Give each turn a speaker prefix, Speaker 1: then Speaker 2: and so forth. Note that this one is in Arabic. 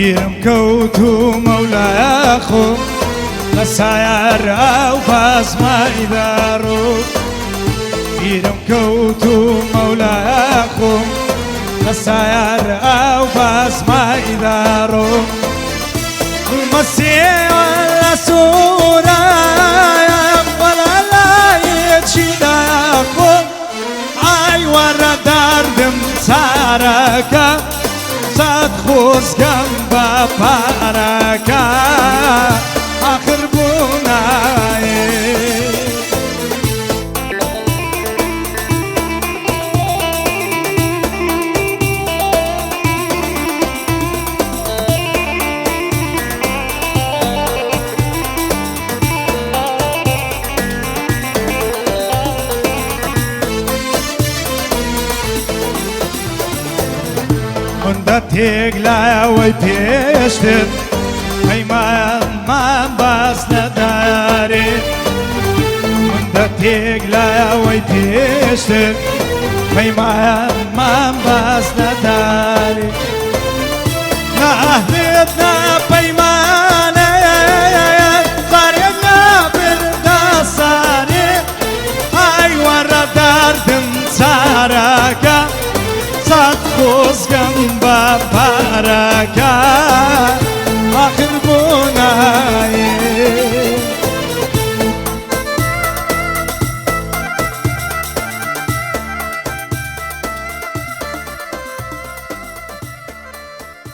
Speaker 1: بیرم کەوتو مەولایە خۆم لە سایار ئەو پاسمای داڕۆ بیرم کەوتو مەولایە خۆم لە سایار ئەو پاسمای داڕۆ مەسیوە لە سوورەیەم وەلە لایەکیدا خۆم ئای وەرە دەردم چارەکە سەد خۆزگەم بە پارەکە ئاخر بوونایە هەندە تێک لایەوەی پێشتر پەیمانمان باس نەدارێت هەندە تێک لایەوەی پێشتر پەیمانمان باس نەدارێت نەهێت نەپەیمانەیە قەرێک نابردە سارێت ئای وەرە دەردم چارەکە سەد خۆزگەم بە پارەکە